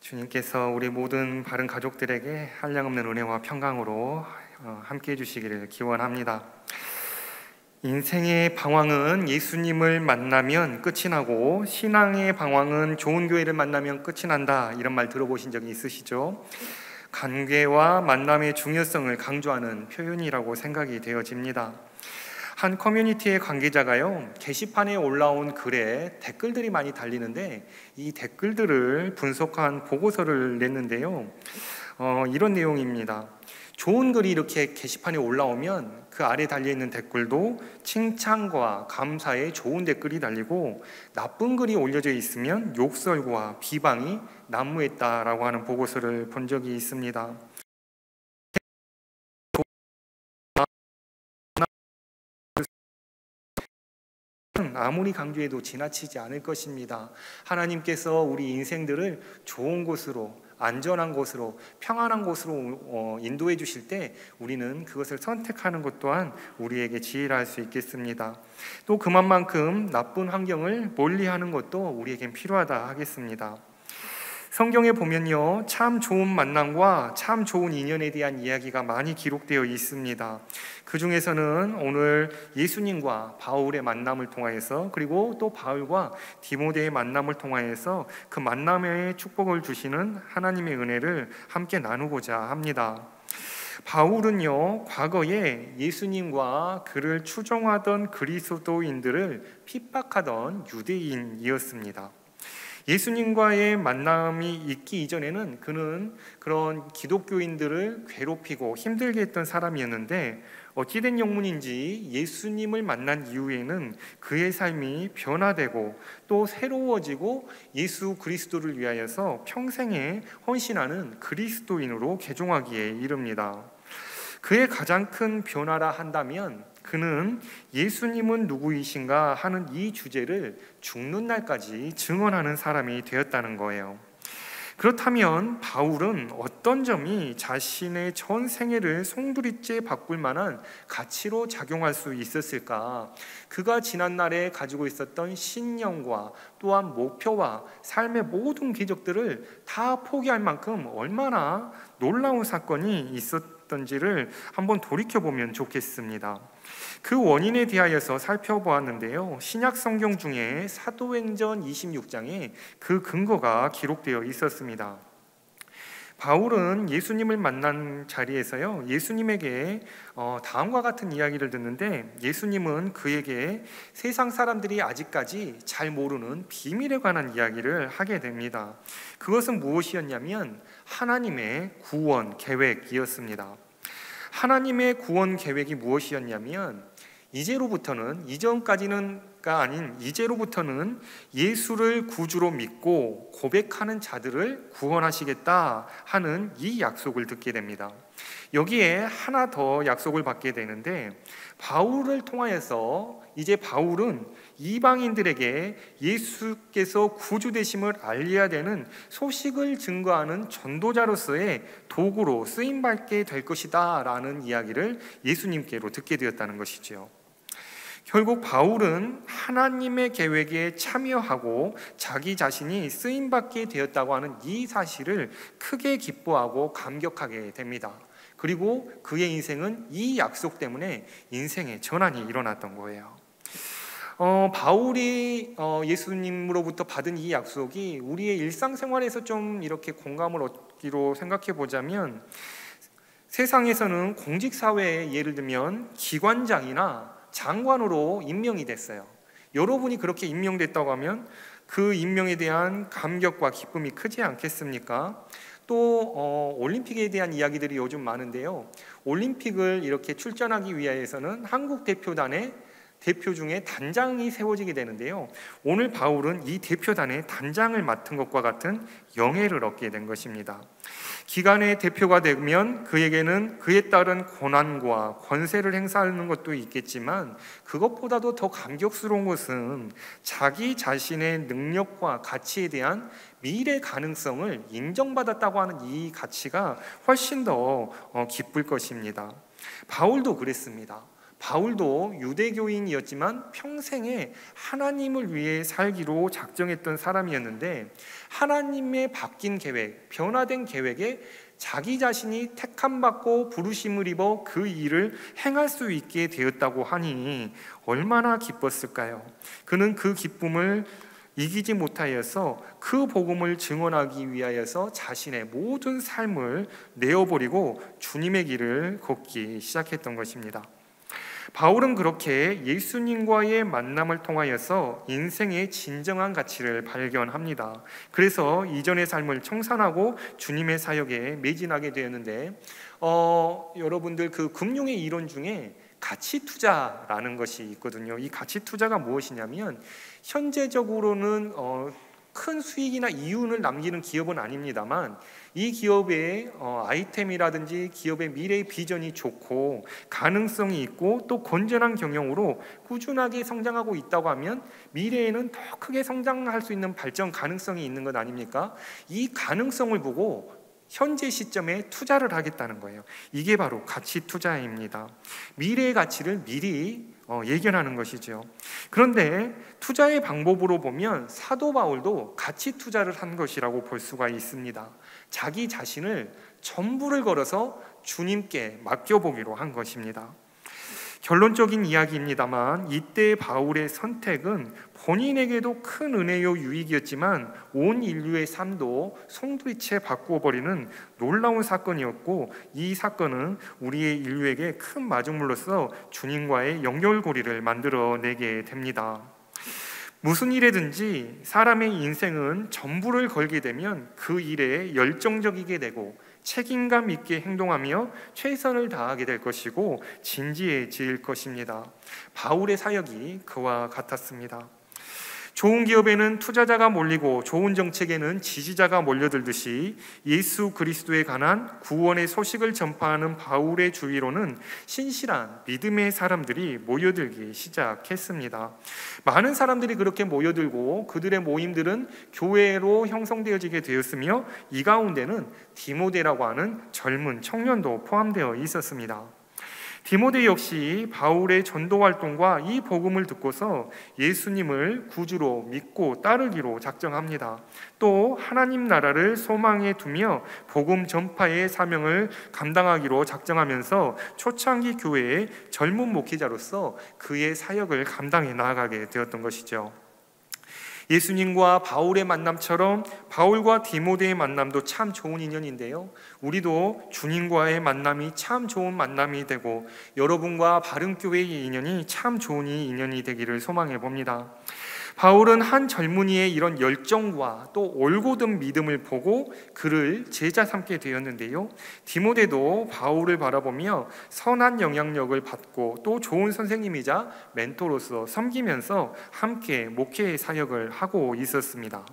주님께서 우리 모든 바른 가족들에게 한량없는 은혜와 평강으로 함께 해주시기를 기원합니다. 인생의 방황은 예수님을 만나면 끝이 나고 신앙의 방황은 좋은 교회를 만나면 끝이 난다, 이런 말 들어보신 적이 있으시죠? 관계와 만남의 중요성을 강조하는 표현이라고 생각이 되어집니다. 한 커뮤니티의 관계자가요, 게시판에 올라온 글에 댓글들이 많이 달리는데 이 댓글들을 분석한 보고서를 냈는데요, 이런 내용입니다. 좋은 글이 이렇게 게시판에 올라오면 그 아래 달려있는 댓글도 칭찬과 감사의 좋은 댓글이 달리고, 나쁜 글이 올려져 있으면 욕설과 비방이 난무했다라고 하는 보고서를 본 적이 있습니다. 아무리 강조해도 지나치지 않을 것입니다. 하나님께서 우리 인생들을 좋은 곳으로, 안전한 곳으로, 평안한 곳으로 인도해 주실 때 우리는 그것을 선택하는 것 또한 우리에게 지혜를 할 수 있겠습니다. 또 그만큼 나쁜 환경을 멀리하는 것도 우리에겐 필요하다 하겠습니다. 성경에 보면요, 참 좋은 만남과 참 좋은 인연에 대한 이야기가 많이 기록되어 있습니다. 그 중에서는 오늘 예수님과 바울의 만남을 통하여서, 그리고 또 바울과 디모데의 만남을 통하여서 그 만남의 축복을 주시는 하나님의 은혜를 함께 나누고자 합니다. 바울은요, 과거에 예수님과 그를 추종하던 그리스도인들을 핍박하던 유대인이었습니다. 예수님과의 만남이 있기 이전에는 그는 그런 기독교인들을 괴롭히고 힘들게 했던 사람이었는데, 어찌된 영문인지 예수님을 만난 이후에는 그의 삶이 변화되고 또 새로워지고 예수 그리스도를 위하여서 평생에 헌신하는 그리스도인으로 개종하기에 이릅니다. 그의 가장 큰 변화라 한다면 그는 예수님은 누구이신가 하는 이 주제를 죽는 날까지 증언하는 사람이 되었다는 거예요. 그렇다면 바울은 어떤 점이 자신의 전 생애를 송두리째 바꿀 만한 가치로 작용할 수 있었을까? 그가 지난날에 가지고 있었던 신념과 또한 목표와 삶의 모든 기적들을 다 포기할 만큼 얼마나 놀라운 사건이 있었던지를 한번 돌이켜보면 좋겠습니다. 그 원인에 대하여서 살펴보았는데요, 신약 성경 중에 사도행전 26장에 그 근거가 기록되어 있었습니다. 바울은 예수님을 만난 자리에서요, 예수님에게 다음과 같은 이야기를 듣는데, 예수님은 그에게 세상 사람들이 아직까지 잘 모르는 비밀에 관한 이야기를 하게 됩니다. 그것은 무엇이었냐면 하나님의 구원 계획이었습니다. 하나님의 구원 계획이 무엇이었냐면, 이전까지는가 아닌 이제로부터는 예수를 구주로 믿고 고백하는 자들을 구원하시겠다 하는 이 약속을 듣게 됩니다. 여기에 하나 더 약속을 받게 되는데, 바울을 통하여서 이제 바울은 이방인들에게 예수께서 구주 되심을 알려야 되는 소식을 증거하는 전도자로서의 도구로 쓰임받게 될 것이다 라는 이야기를 예수님께로 듣게 되었다는 것이죠. 결국 바울은 하나님의 계획에 참여하고 자기 자신이 쓰임받게 되었다고 하는 이 사실을 크게 기뻐하고 감격하게 됩니다. 그리고 그의 인생은 이 약속 때문에 인생의 전환이 일어났던 거예요. 바울이 예수님으로부터 받은 이 약속이 우리의 일상생활에서 좀 이렇게 공감을 얻기로 생각해 보자면, 세상에서는 공직사회에 예를 들면 기관장이나 장관으로 임명이 됐어요. 여러분이 그렇게 임명됐다고 하면 그 임명에 대한 감격과 기쁨이 크지 않겠습니까? 또 올림픽에 대한 이야기들이 요즘 많은데요, 올림픽을 이렇게 출전하기 위해서는 한국 대표단의 대표 중에 단장이 세워지게 되는데요, 오늘 바울은 이 대표단의 단장을 맡은 것과 같은 영예를 얻게 된 것입니다. 기관의 대표가 되면 그에게는 그에 따른 권한과 권세를 행사하는 것도 있겠지만, 그것보다도 더 감격스러운 것은 자기 자신의 능력과 가치에 대한 미래 가능성을 인정받았다고 하는 이 가치가 훨씬 더 기쁠 것입니다. 바울도 그랬습니다. 바울도 유대교인이었지만 평생에 하나님을 위해 살기로 작정했던 사람이었는데 하나님의 바뀐 계획, 변화된 계획에 자기 자신이 택함받고 부르심을 입어 그 일을 행할 수 있게 되었다고 하니 얼마나 기뻤을까요? 그는 그 기쁨을 이기지 못하여서 그 복음을 증언하기 위하여서 자신의 모든 삶을 내어버리고 주님의 길을 걷기 시작했던 것입니다. 바울은 그렇게 예수님과의 만남을 통하여서 인생의 진정한 가치를 발견합니다. 그래서 이전의 삶을 청산하고 주님의 사역에 매진하게 되었는데 여러분들 그 금융의 이론 중에 가치 투자라는 것이 있거든요. 이 가치 투자가 무엇이냐면 현재적으로는 큰 수익이나 이윤을 남기는 기업은 아닙니다만 이 기업의 아이템이라든지 기업의 미래의 비전이 좋고 가능성이 있고 또 건전한 경영으로 꾸준하게 성장하고 있다고 하면 미래에는 더 크게 성장할 수 있는 발전 가능성이 있는 것 아닙니까? 이 가능성을 보고 현재 시점에 투자를 하겠다는 거예요. 이게 바로 가치 투자입니다. 미래의 가치를 미리 예견하는 것이죠. 그런데 투자의 방법으로 보면 사도 바울도 가치 투자를 한 것이라고 볼 수가 있습니다. 자기 자신을 전부를 걸어서 주님께 맡겨보기로 한 것입니다. 결론적인 이야기입니다만 이때 바울의 선택은 본인에게도 큰 은혜요 유익이었지만 온 인류의 삶도 송두리째 바꾸어버리는 놀라운 사건이었고 이 사건은 우리의 인류에게 큰 마중물로서 주님과의 연결고리를 만들어내게 됩니다. 무슨 일에든지 사람의 인생은 전부를 걸게 되면 그 일에 열정적이게 되고 책임감 있게 행동하며 최선을 다하게 될 것이고 진지해질 것입니다. 바울의 사역이 그와 같았습니다. 좋은 기업에는 투자자가 몰리고 좋은 정책에는 지지자가 몰려들듯이 예수 그리스도에 관한 구원의 소식을 전파하는 바울의 주위로는 신실한 믿음의 사람들이 모여들기 시작했습니다. 많은 사람들이 그렇게 모여들고 그들의 모임들은 교회로 형성되어지게 되었으며 이 가운데는 디모데라고 하는 젊은 청년도 포함되어 있었습니다. 디모데 역시 바울의 전도 활동과 이 복음을 듣고서 예수님을 구주로 믿고 따르기로 작정합니다. 또 하나님 나라를 소망에 두며 복음 전파의 사명을 감당하기로 작정하면서 초창기 교회의 젊은 목회자로서 그의 사역을 감당해 나아가게 되었던 것이죠. 예수님과 바울의 만남처럼 바울과 디모데의 만남도 참 좋은 인연인데요, 우리도 주님과의 만남이 참 좋은 만남이 되고 여러분과 바른교회의 인연이 참 좋은 인연이 되기를 소망해 봅니다. 바울은 한 젊은이의 이런 열정과 또 올곧은 믿음을 보고 그를 제자 삼게 되었는데요, 디모데도 바울을 바라보며 선한 영향력을 받고 또 좋은 선생님이자 멘토로서 섬기면서 함께 목회 사역을 하고 있었습니다.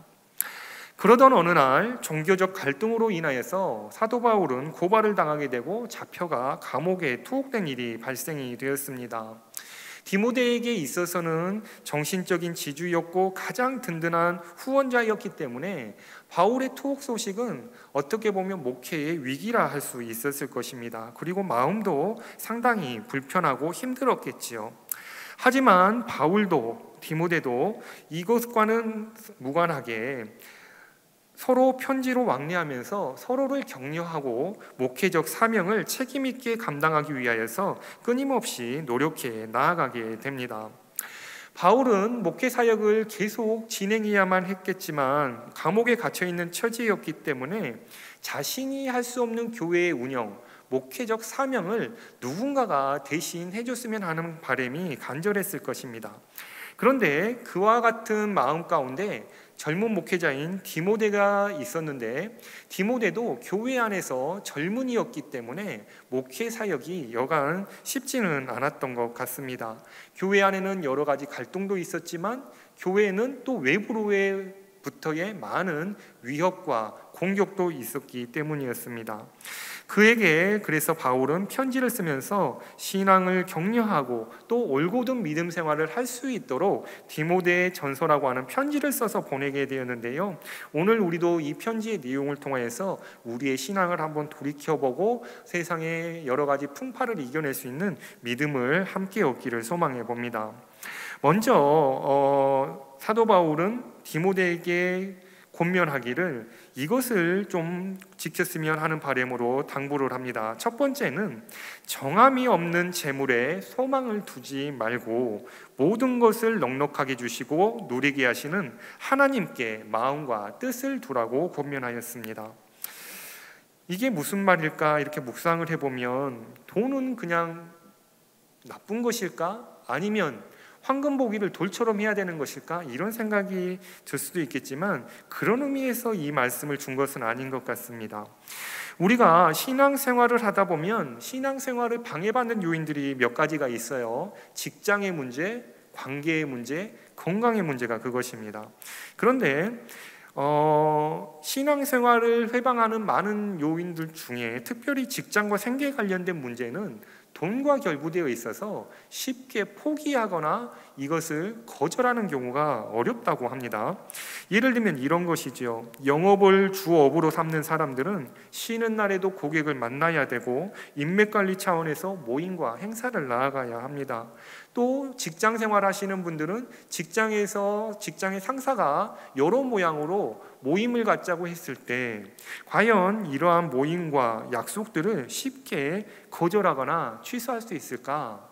그러던 어느 날 종교적 갈등으로 인하여서 사도 바울은 고발을 당하게 되고 잡혀가 감옥에 투옥된 일이 발생이 되었습니다. 디모데에게 있어서는 정신적인 지주였고 가장 든든한 후원자였기 때문에 바울의 투옥 소식은 어떻게 보면 목회의 위기라 할 수 있었을 것입니다. 그리고 마음도 상당히 불편하고 힘들었겠지요. 하지만 바울도 디모데도 이것과는 무관하게 서로 편지로 왕래하면서 서로를 격려하고 목회적 사명을 책임 있게 감당하기 위하여서 끊임없이 노력해 나아가게 됩니다. 바울은 목회 사역을 계속 진행해야만 했겠지만 감옥에 갇혀 있는 처지였기 때문에 자신이 할 수 없는 교회의 운영, 목회적 사명을 누군가가 대신 해줬으면 하는 바람이 간절했을 것입니다. 그런데 그와 같은 마음 가운데 젊은 목회자인 디모데가 있었는데 디모데도 교회 안에서 젊은이였기 때문에 목회 사역이 여간 쉽지는 않았던 것 같습니다. 교회 안에는 여러 가지 갈등도 있었지만 교회는 또 외부로의 세력부터의 많은 위협과 공격도 있었기 때문이었습니다. 그에게 그래서 바울은 편지를 쓰면서 신앙을 격려하고 또 올곧은 믿음 생활을 할 수 있도록 디모데 전서라고 하는 편지를 써서 보내게 되었는데요. 오늘 우리도 이 편지의 내용을 통해서 우리의 신앙을 한번 돌이켜보고 세상의 여러 가지 풍파를 이겨낼 수 있는 믿음을 함께 얻기를 소망해 봅니다. 먼저 사도 바울은 디모데에게 권면하기를 이것을 좀 지켰으면 하는 바람으로 당부를 합니다. 첫 번째는 정함이 없는 재물에 소망을 두지 말고 모든 것을 넉넉하게 주시고 누리게 하시는 하나님께 마음과 뜻을 두라고 권면하였습니다. 이게 무슨 말일까 이렇게 묵상을 해보면 돈은 그냥 나쁜 것일까? 아니면 황금 보기를 돌처럼 해야 되는 것일까? 이런 생각이 들 수도 있겠지만 그런 의미에서 이 말씀을 준 것은 아닌 것 같습니다. 우리가 신앙생활을 하다 보면 신앙생활을 방해받는 요인들이 몇 가지가 있어요. 직장의 문제, 관계의 문제, 건강의 문제가 그것입니다. 그런데 신앙생활을 해방하는 많은 요인들 중에 특별히 직장과 생계에 관련된 문제는 돈과 결부되어 있어서 쉽게 포기하거나 이것을 거절하는 경우가 어렵다고 합니다. 예를 들면 이런 것이죠. 영업을 주업으로 삼는 사람들은 쉬는 날에도 고객을 만나야 되고 인맥관리 차원에서 모임과 행사를 나아가야 합니다. 또 직장 생활 하시는 분들은 직장에서 직장의 상사가 여러 모양으로 모임을 갖자고 했을 때 과연 이러한 모임과 약속들을 쉽게 거절하거나 취소할 수 있을까?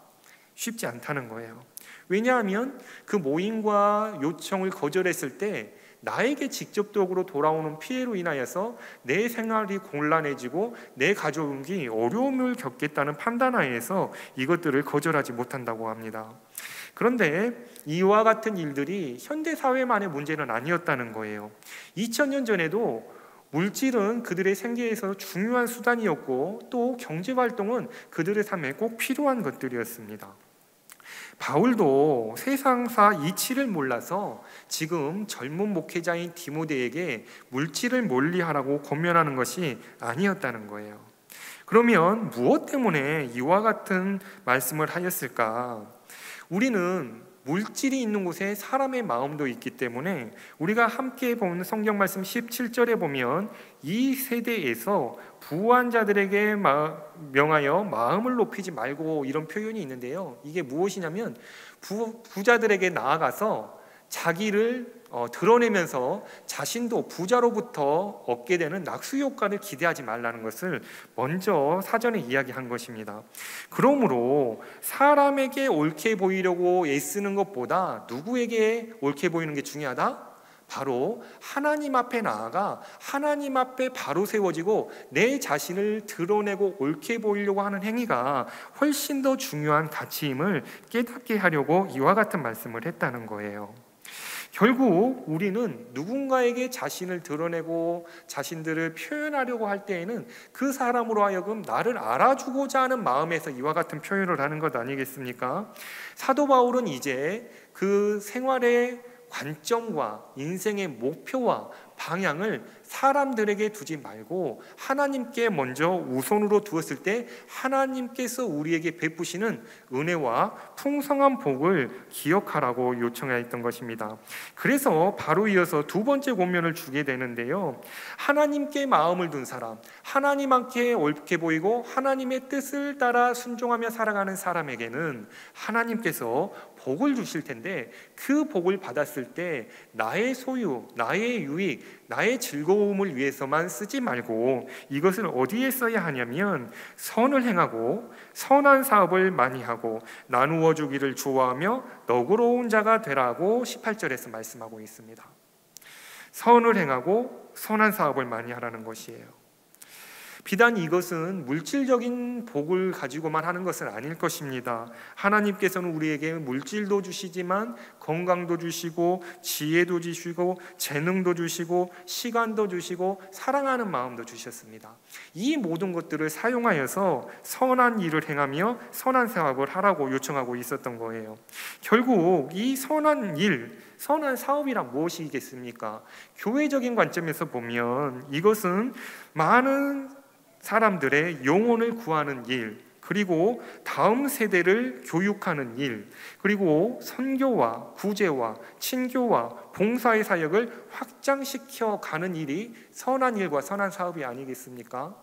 쉽지 않다는 거예요. 왜냐하면 그 모임과 요청을 거절했을 때 나에게 직접적으로 돌아오는 피해로 인하여서 내 생활이 곤란해지고 내 가족이 어려움을 겪겠다는 판단하에서 이것들을 거절하지 못한다고 합니다. 그런데 이와 같은 일들이 현대사회만의 문제는 아니었다는 거예요. 2000년 전에도 물질은 그들의 생계에서 중요한 수단이었고 또 경제활동은 그들의 삶에 꼭 필요한 것들이었습니다. 바울도 세상사 이치를 몰라서 지금 젊은 목회자인 디모데에게 물질을 멀리하라고 권면하는 것이 아니었다는 거예요. 그러면 무엇 때문에 이와 같은 말씀을 하였을까? 우리는 물질이 있는 곳에 사람의 마음도 있기 때문에 우리가 함께 본 성경 말씀 17절에 보면 이 세대에서 부한 자들에게 명하여 마음을 높이지 말고 이런 표현이 있는데요. 이게 무엇이냐면 부자들에게 나아가서 자기를 드러내면서 자신도 부자로부터 얻게 되는 낙수 효과를 기대하지 말라는 것을 먼저 사전에 이야기한 것입니다. 그러므로 사람에게 옳게 보이려고 애쓰는 것보다 누구에게 옳게 보이는 게 중요하다? 바로 하나님 앞에 나아가 하나님 앞에 바로 세워지고 내 자신을 드러내고 옳게 보이려고 하는 행위가 훨씬 더 중요한 가치임을 깨닫게 하려고 이와 같은 말씀을 했다는 거예요. 결국 우리는 누군가에게 자신을 드러내고 자신들을 표현하려고 할 때에는 그 사람으로 하여금 나를 알아주고자 하는 마음에서 이와 같은 표현을 하는 것 아니겠습니까? 사도 바울은 이제 그 생활의 관점과 인생의 목표와 방향을 사람들에게 두지 말고 하나님께 먼저 우선으로 두었을 때 하나님께서 우리에게 베푸시는 은혜와 풍성한 복을 기억하라고 요청하였던 것입니다. 그래서 바로 이어서 두 번째 권면을 주게 되는데요. 하나님께 마음을 둔 사람, 하나님께 옳게 보이고 하나님의 뜻을 따라 순종하며 살아가는 사람에게는 하나님께서 복을 주실 텐데 그 복을 받았을 때 나의 소유, 나의 유익, 나의 즐거움을 위해서만 쓰지 말고 이것을 어디에 써야 하냐면 선을 행하고 선한 사업을 많이 하고 나누어 주기를 좋아하며 너그러운 자가 되라고 18절에서 말씀하고 있습니다. 선을 행하고 선한 사업을 많이 하라는 것이에요. 비단 이것은 물질적인 복을 가지고만 하는 것은 아닐 것입니다. 하나님께서는 우리에게 물질도 주시지만 건강도 주시고 지혜도 주시고 재능도 주시고 시간도 주시고 사랑하는 마음도 주셨습니다. 이 모든 것들을 사용하여서 선한 일을 행하며 선한 사업을 하라고 요청하고 있었던 거예요. 결국 이 선한 일, 선한 사업이란 무엇이겠습니까? 교회적인 관점에서 보면 이것은 많은 사람들의 영혼을 구하는 일, 그리고 다음 세대를 교육하는 일, 그리고 선교와 구제와 친교와 봉사의 사역을 확장시켜 가는 일이 선한 일과 선한 사업이 아니겠습니까?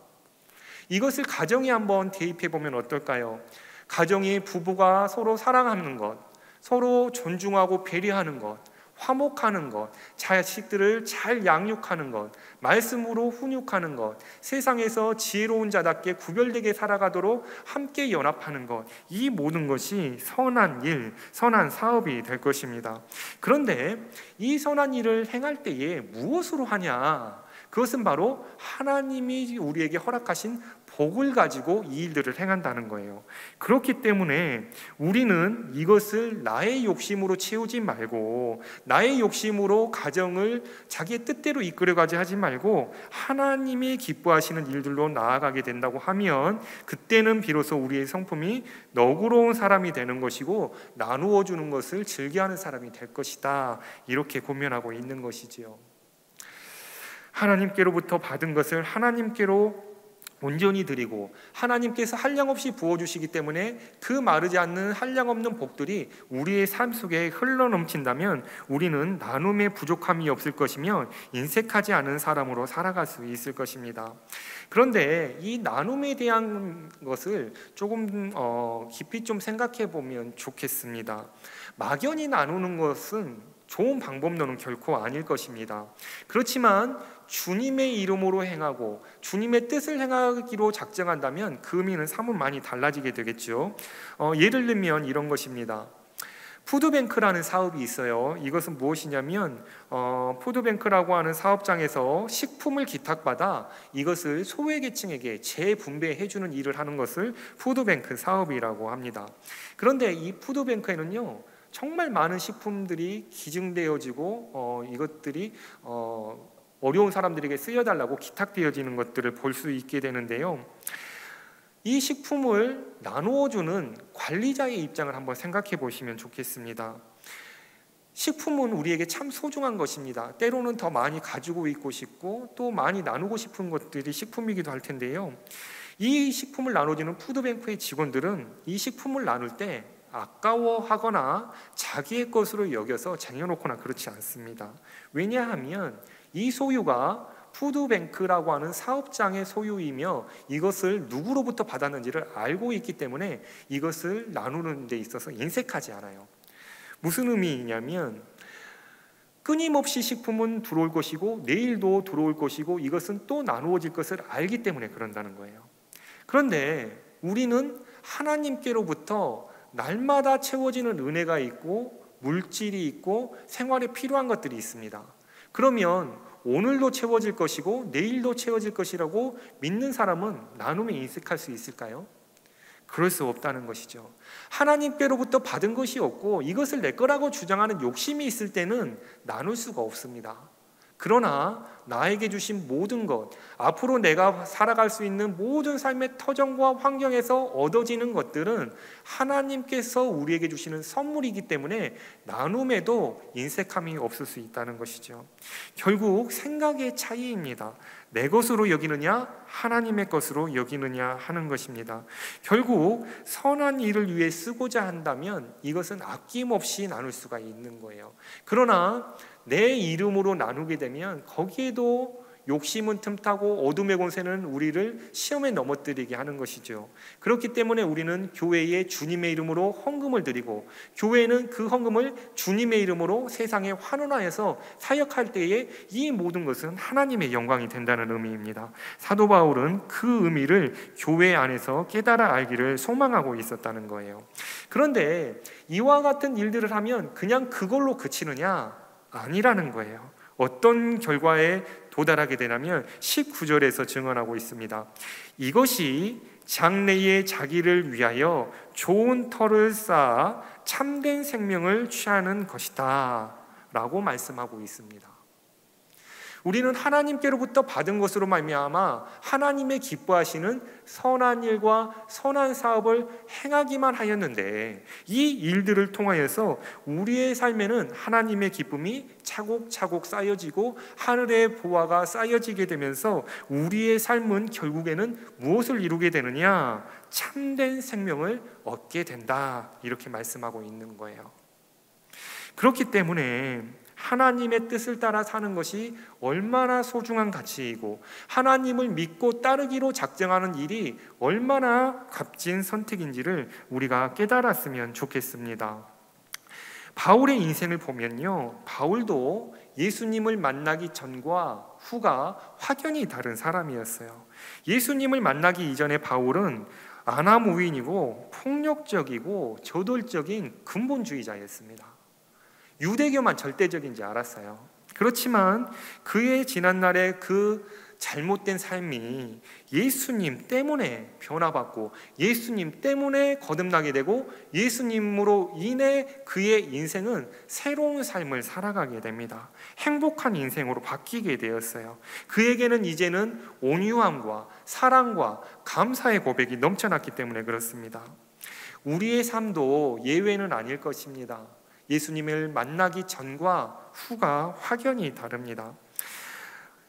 이것을 가정에 한번 대입해 보면 어떨까요? 가정이 부부가 서로 사랑하는 것, 서로 존중하고 배려하는 것, 화목하는 것, 자식들을 잘 양육하는 것, 말씀으로 훈육하는 것, 세상에서 지혜로운 자답게 구별되게 살아가도록 함께 연합하는 것, 이 모든 것이 선한 일, 선한 사업이 될 것입니다. 그런데 이 선한 일을 행할 때에 무엇으로 하냐? 그것은 바로 하나님이 우리에게 허락하신 복을 가지고 이 일들을 행한다는 거예요. 그렇기 때문에 우리는 이것을 나의 욕심으로 채우지 말고, 나의 욕심으로 가정을 자기의 뜻대로 이끌어가지 하지 말고 하나님이 기뻐하시는 일들로 나아가게 된다고 하면, 그때는 비로소 우리의 성품이 너그러운 사람이 되는 것이고 나누어 주는 것을 즐겨하는 사람이 될 것이다, 이렇게 고면하고 있는 것이지요. 하나님께로부터 받은 것을 하나님께로 온전히 드리고, 하나님께서 한량없이 부어주시기 때문에 그 마르지 않는 한량없는 복들이 우리의 삶 속에 흘러넘친다면 우리는 나눔의 부족함이 없을 것이며 인색하지 않은 사람으로 살아갈 수 있을 것입니다. 그런데 이 나눔에 대한 것을 조금 깊이 좀 생각해 보면 좋겠습니다. 막연히 나누는 것은 좋은 방법론은 결코 아닐 것입니다. 그렇지만 주님의 이름으로 행하고 주님의 뜻을 행하기로 작정한다면 그 의미는 사뭇 많이 달라지게 되겠죠. 예를 들면 이런 것입니다. 푸드뱅크라는 사업이 있어요. 이것은 무엇이냐면 푸드뱅크라고 하는 사업장에서 식품을 기탁받아 이것을 소외계층에게 재분배해주는 일을 하는 것을 푸드뱅크 사업이라고 합니다. 그런데 이 푸드뱅크에는요, 정말 많은 식품들이 기증되어지고 이것들이 어려운 사람들에게 쓰여달라고 기탁되어지는 것들을 볼 수 있게 되는데요. 이 식품을 나누어주는 관리자의 입장을 한번 생각해 보시면 좋겠습니다. 식품은 우리에게 참 소중한 것입니다. 때로는 더 많이 가지고 있고 싶고 또 많이 나누고 싶은 것들이 식품이기도 할 텐데요. 이 식품을 나눠주는 푸드뱅크의 직원들은 이 식품을 나눌 때 아까워하거나 자기의 것으로 여겨서 쟁여놓거나 그렇지 않습니다. 왜냐하면 이 소유가 푸드뱅크라고 하는 사업장의 소유이며 이것을 누구로부터 받았는지를 알고 있기 때문에 이것을 나누는 데 있어서 인색하지 않아요. 무슨 의미냐면 끊임없이 식품은 들어올 것이고 내일도 들어올 것이고 이것은 또 나누어질 것을 알기 때문에 그런다는 거예요. 그런데 우리는 하나님께로부터 날마다 채워지는 은혜가 있고 물질이 있고 생활에 필요한 것들이 있습니다. 그러면 오늘도 채워질 것이고 내일도 채워질 것이라고 믿는 사람은 나눔에 인색할 수 있을까요? 그럴 수 없다는 것이죠. 하나님께로부터 받은 것이 없고 이것을 내 거라고 주장하는 욕심이 있을 때는 나눌 수가 없습니다. 그러나 나에게 주신 모든 것, 앞으로 내가 살아갈 수 있는 모든 삶의 터전과 환경에서 얻어지는 것들은 하나님께서 우리에게 주시는 선물이기 때문에 나눔에도 인색함이 없을 수 있다는 것이죠. 결국 생각의 차이입니다. 내 것으로 여기느냐 하나님의 것으로 여기느냐 하는 것입니다. 결국 선한 일을 위해 쓰고자 한다면 이것은 아낌없이 나눌 수가 있는 거예요. 그러나 내 이름으로 나누게 되면 거기에도 욕심은 틈타고 어둠의 권세는 우리를 시험에 넘어뜨리게 하는 것이죠. 그렇기 때문에 우리는 교회에 주님의 이름으로 헌금을 드리고 교회는 그 헌금을 주님의 이름으로 세상에 환원하여서 사역할 때에 이 모든 것은 하나님의 영광이 된다는 의미입니다. 사도 바울은 그 의미를 교회 안에서 깨달아 알기를 소망하고 있었다는 거예요. 그런데 이와 같은 일들을 하면 그냥 그걸로 그치느냐? 아니라는 거예요. 어떤 결과에 도달하게 되냐면 19절에서 증언하고 있습니다. 이것이 장래에 자기를 위하여 좋은 터를 쌓아 참된 생명을 취하는 것이다 라고 말씀하고 있습니다. 우리는 하나님께로부터 받은 것으로 말미암아 하나님의 기뻐하시는 선한 일과 선한 사업을 행하기만 하였는데, 이 일들을 통하여서 우리의 삶에는 하나님의 기쁨이 차곡차곡 쌓여지고 하늘의 보화가 쌓여지게 되면서 우리의 삶은 결국에는 무엇을 이루게 되느냐? 참된 생명을 얻게 된다, 이렇게 말씀하고 있는 거예요. 그렇기 때문에 하나님의 뜻을 따라 사는 것이 얼마나 소중한 가치이고, 하나님을 믿고 따르기로 작정하는 일이 얼마나 값진 선택인지를 우리가 깨달았으면 좋겠습니다. 바울의 인생을 보면요, 바울도 예수님을 만나기 전과 후가 확연히 다른 사람이었어요. 예수님을 만나기 이전에 바울은 아나무인이고 폭력적이고 저돌적인 근본주의자였습니다. 유대교만 절대적인지 알았어요. 그렇지만 그의 지난날의 그 잘못된 삶이 예수님 때문에 변화받고, 예수님 때문에 거듭나게 되고, 예수님으로 인해 그의 인생은 새로운 삶을 살아가게 됩니다. 행복한 인생으로 바뀌게 되었어요. 그에게는 이제는 온유함과 사랑과 감사의 고백이 넘쳐났기 때문에 그렇습니다. 우리의 삶도 예외는 아닐 것입니다. 예수님을 만나기 전과 후가 확연히 다릅니다.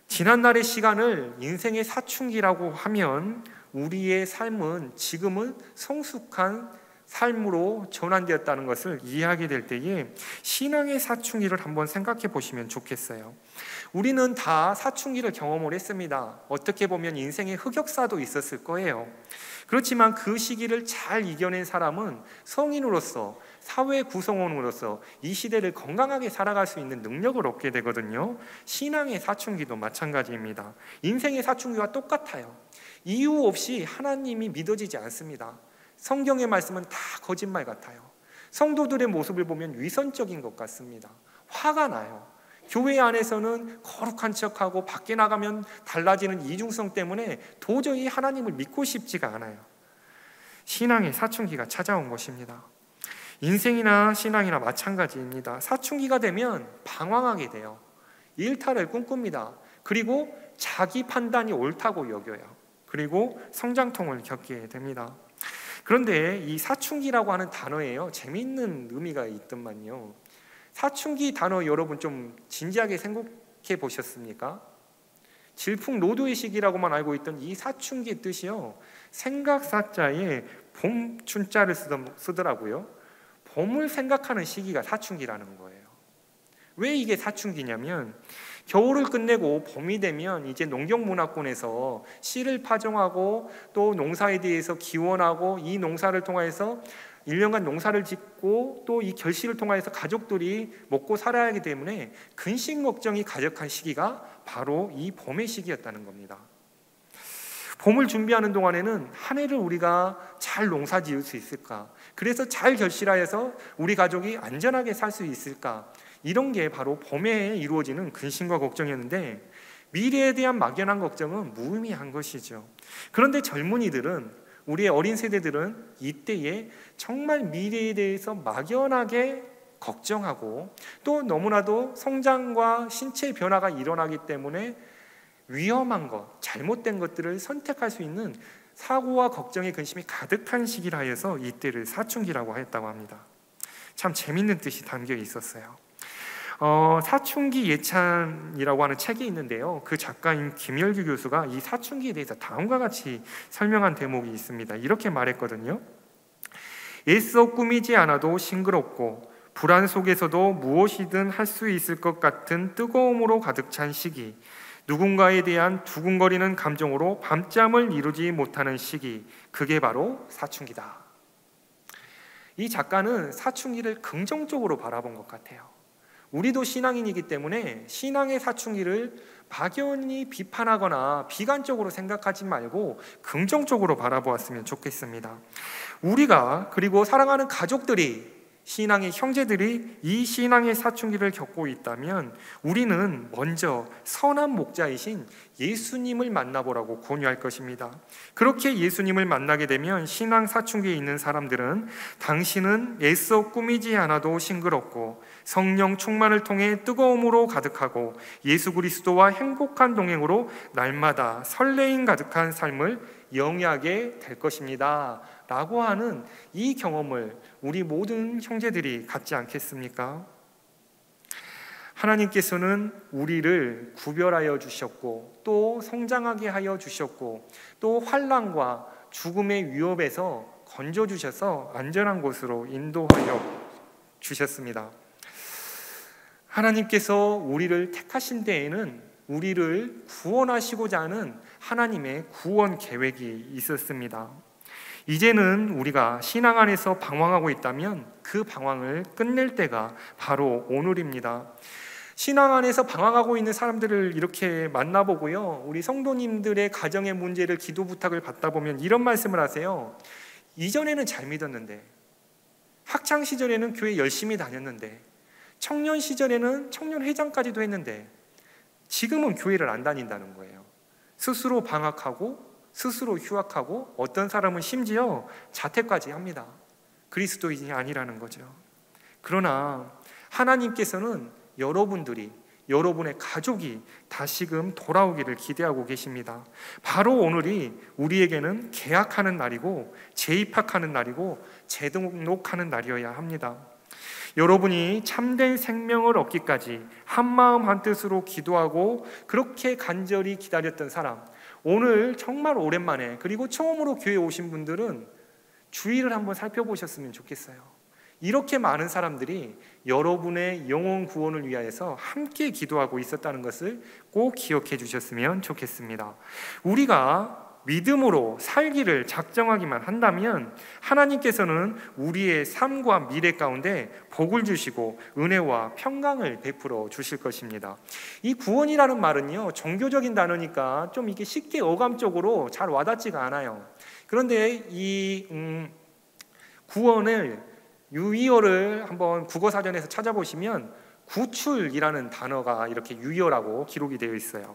지난날의 시간을 인생의 사춘기라고 하면 우리의 삶은 지금은 성숙한 삶으로 전환되었다는 것을 이해하게 될 때에 신앙의 사춘기를 한번 생각해 보시면 좋겠어요. 우리는 다 사춘기를 경험을 했습니다. 어떻게 보면 인생의 흑역사도 있었을 거예요. 그렇지만 그 시기를 잘 이겨낸 사람은 성인으로서, 사회 구성원으로서 이 시대를 건강하게 살아갈 수 있는 능력을 얻게 되거든요. 신앙의 사춘기도 마찬가지입니다. 인생의 사춘기와 똑같아요. 이유 없이 하나님이 믿어지지 않습니다. 성경의 말씀은 다 거짓말 같아요. 성도들의 모습을 보면 위선적인 것 같습니다. 화가 나요. 교회 안에서는 거룩한 척하고 밖에 나가면 달라지는 이중성 때문에 도저히 하나님을 믿고 싶지가 않아요. 신앙의 사춘기가 찾아온 것입니다. 인생이나 신앙이나 마찬가지입니다. 사춘기가 되면 방황하게 돼요. 일탈을 꿈꿉니다. 그리고 자기 판단이 옳다고 여겨요. 그리고 성장통을 겪게 됩니다. 그런데 이 사춘기라고 하는 단어에요, 재미있는 의미가 있더만요. 사춘기 단어 여러분 좀 진지하게 생각해 보셨습니까? 질풍노도의 시기라고만 알고 있던 이 사춘기의 뜻이요, 생각사자에 봄춘자를 쓰더라고요. 봄을 생각하는 시기가 사춘기라는 거예요. 왜 이게 사춘기냐면, 겨울을 끝내고 봄이 되면 이제 농경문화권에서 씨를 파종하고 또 농사에 대해서 기원하고, 이 농사를 통해서 1년간 농사를 짓고 또 이 결실을 통해서 가족들이 먹고 살아야 하기 때문에 근심 걱정이 가득한 시기가 바로 이 봄의 시기였다는 겁니다. 봄을 준비하는 동안에는 한 해를 우리가 잘 농사 지을 수 있을까? 그래서 잘 결실하여서 우리 가족이 안전하게 살 수 있을까? 이런 게 바로 봄에 이루어지는 근심과 걱정이었는데, 미래에 대한 막연한 걱정은 무의미한 것이죠. 그런데 젊은이들은, 우리의 어린 세대들은 이때에 정말 미래에 대해서 막연하게 걱정하고, 또 너무나도 성장과 신체 변화가 일어나기 때문에 위험한 것, 잘못된 것들을 선택할 수 있는 사고와 걱정의 근심이 가득한 시기라 해서 이때를 사춘기라고 했다고 합니다. 참 재밌는 뜻이 담겨 있었어요. 사춘기 예찬이라고 하는 책이 있는데요, 그 작가인 김열규 교수가 이 사춘기에 대해서 다음과 같이 설명한 대목이 있습니다. 이렇게 말했거든요. 애써 꾸미지 않아도 싱그럽고 불안 속에서도 무엇이든 할 수 있을 것 같은 뜨거움으로 가득 찬 시기, 누군가에 대한 두근거리는 감정으로 밤잠을 이루지 못하는 시기, 그게 바로 사춘기다. 이 작가는 사춘기를 긍정적으로 바라본 것 같아요. 우리도 신앙인이기 때문에 신앙의 사춘기를 막연히 비판하거나 비관적으로 생각하지 말고 긍정적으로 바라보았으면 좋겠습니다. 우리가, 그리고 사랑하는 가족들이, 신앙의 형제들이 이 신앙의 사춘기를 겪고 있다면 우리는 먼저 선한 목자이신 예수님을 만나보라고 권유할 것입니다. 그렇게 예수님을 만나게 되면 신앙 사춘기에 있는 사람들은 당신은 애써 꾸미지 않아도 싱그럽고 성령 충만을 통해 뜨거움으로 가득하고 예수 그리스도와 행복한 동행으로 날마다 설레임 가득한 삶을 영위하게 될 것입니다 라고 하는 이 경험을 우리 모든 형제들이 갖지 않겠습니까? 하나님께서는 우리를 구별하여 주셨고 또 성장하게 하여 주셨고 또 환난과 죽음의 위협에서 건져주셔서 안전한 곳으로 인도하여 주셨습니다. 하나님께서 우리를 택하신 데에는 우리를 구원하시고자 하는 하나님의 구원 계획이 있었습니다. 이제는 우리가 신앙 안에서 방황하고 있다면 그 방황을 끝낼 때가 바로 오늘입니다. 신앙 안에서 방황하고 있는 사람들을 이렇게 만나보고요, 우리 성도님들의 가정의 문제를 기도 부탁을 받다 보면 이런 말씀을 하세요. 이전에는 잘 믿었는데, 학창 시절에는 교회 열심히 다녔는데, 청년 시절에는 청년회장까지도 했는데 지금은 교회를 안 다닌다는 거예요. 스스로 방학하고 스스로 휴학하고 어떤 사람은 심지어 자퇴까지 합니다. 그리스도인이 아니라는 거죠. 그러나 하나님께서는 여러분들이, 여러분의 가족이 다시금 돌아오기를 기대하고 계십니다. 바로 오늘이 우리에게는 계약하는 날이고 재입학하는 날이고 재등록하는 날이어야 합니다. 여러분이 참된 생명을 얻기까지 한마음 한뜻으로 기도하고 그렇게 간절히 기다렸던 사람, 오늘 정말 오랜만에 그리고 처음으로 교회에 오신 분들은 주의를 한번 살펴보셨으면 좋겠어요. 이렇게 많은 사람들이 여러분의 영혼 구원을 위하여서 함께 기도하고 있었다는 것을 꼭 기억해 주셨으면 좋겠습니다. 우리가 믿음으로 살기를 작정하기만 한다면 하나님께서는 우리의 삶과 미래 가운데 복을 주시고 은혜와 평강을 베풀어 주실 것입니다. 이 구원이라는 말은요, 종교적인 단어니까 좀 이게 쉽게 어감적으로 잘 와닿지가 않아요. 그런데 이 구원을 유의어를 한번 국어사전에서 찾아보시면 구출이라는 단어가 이렇게 유의어라고 기록이 되어 있어요.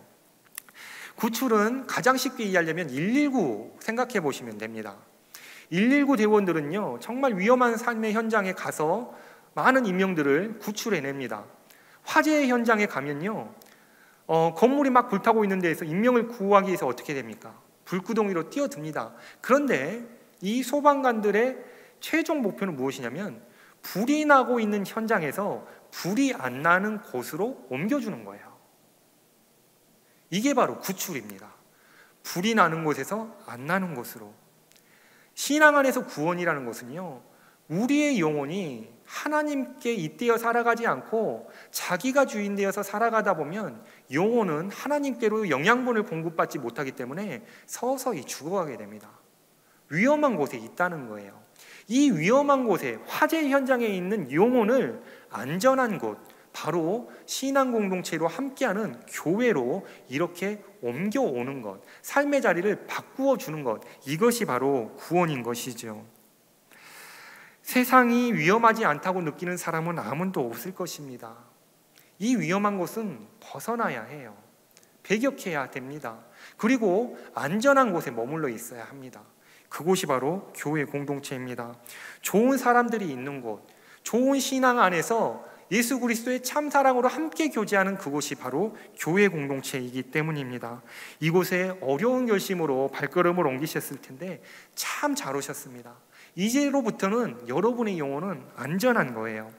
구출은 가장 쉽게 이해하려면 119 생각해 보시면 됩니다. 119 대원들은요, 정말 위험한 삶의 현장에 가서 많은 인명들을 구출해냅니다. 화재 현장에 가면요, 건물이 막 불타고 있는 데에서 인명을 구하기 위해서 어떻게 됩니까? 불구덩이로 뛰어듭니다. 그런데 이 소방관들의 최종 목표는 무엇이냐면 불이 나고 있는 현장에서 불이 안 나는 곳으로 옮겨주는 거예요. 이게 바로 구출입니다. 불이 나는 곳에서 안 나는 곳으로. 신앙 안에서 구원이라는 것은요, 우리의 영혼이 하나님께 잇대어 살아가지 않고 자기가 주인 되어서 살아가다 보면 영혼은 하나님께로 영양분을 공급받지 못하기 때문에 서서히 죽어가게 됩니다. 위험한 곳에 있다는 거예요. 이 위험한 곳에, 화재 현장에 있는 영혼을 안전한 곳, 바로 신앙 공동체로 함께하는 교회로 이렇게 옮겨오는 것, 삶의 자리를 바꾸어 주는 것, 이것이 바로 구원인 것이죠. 세상이 위험하지 않다고 느끼는 사람은 아무도 없을 것입니다. 이 위험한 곳은 벗어나야 해요. 배격해야 됩니다. 그리고 안전한 곳에 머물러 있어야 합니다. 그곳이 바로 교회 공동체입니다. 좋은 사람들이 있는 곳, 좋은 신앙 안에서 예수 그리스도의 참 사랑으로 함께 교제하는 그곳이 바로 교회 공동체이기 때문입니다. 이곳에 어려운 결심으로 발걸음을 옮기셨을 텐데 참 잘 오셨습니다. 이제로부터는 여러분의 영혼은 안전한 거예요.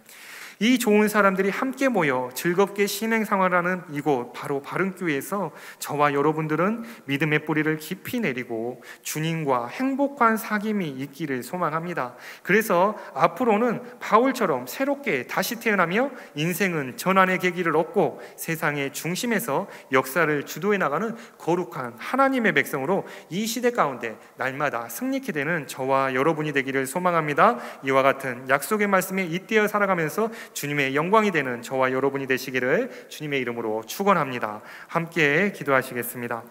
이 좋은 사람들이 함께 모여 즐겁게 신행생활하는 이곳, 바로 바른교회에서 저와 여러분들은 믿음의 뿌리를 깊이 내리고 주님과 행복한 사귐이 있기를 소망합니다. 그래서 앞으로는 바울처럼 새롭게 다시 태어나며 인생은 전환의 계기를 얻고 세상의 중심에서 역사를 주도해 나가는 거룩한 하나님의 백성으로 이 시대 가운데 날마다 승리케 되는 저와 여러분이 되기를 소망합니다. 이와 같은 약속의 말씀에 잇대어 살아가면서 주님의 영광이 되는 저와 여러분이 되시기를 주님의 이름으로 축원합니다. 함께 기도하시겠습니다.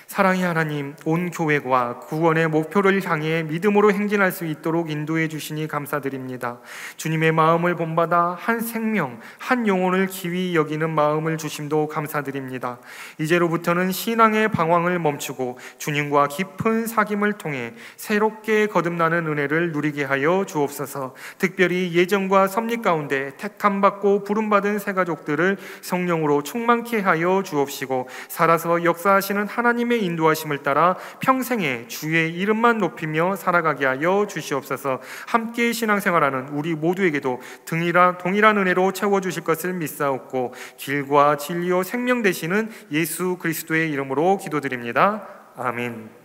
사랑의 하나님, 온 교회와 구원의 목표를 향해 믿음으로 행진할 수 있도록 인도해 주시니 감사드립니다. 주님의 마음을 본받아 한 생명, 한 영혼을 귀히 여기는 마음을 주심도 감사드립니다. 이제로부터는 신앙의 방황을 멈추고 주님과 깊은 사귐을 통해 새롭게 거듭나는 은혜를 누리게 하여 주옵소서. 특별히 예정과 섭리 가운데 택함받고 부름받은 새 가족들을 성령으로 충만케 하여 주옵시고, 살아서 역사하시는 하나님의 인도하심을 따라 평생에 주의 이름만 높이며 살아가게 하여 주시옵소서. 함께 신앙생활하는 우리 모두에게도 동일한 은혜로 채워주실 것을 믿사옵고, 길과 진리요 생명 되시는 예수 그리스도의 이름으로 기도드립니다. 아멘.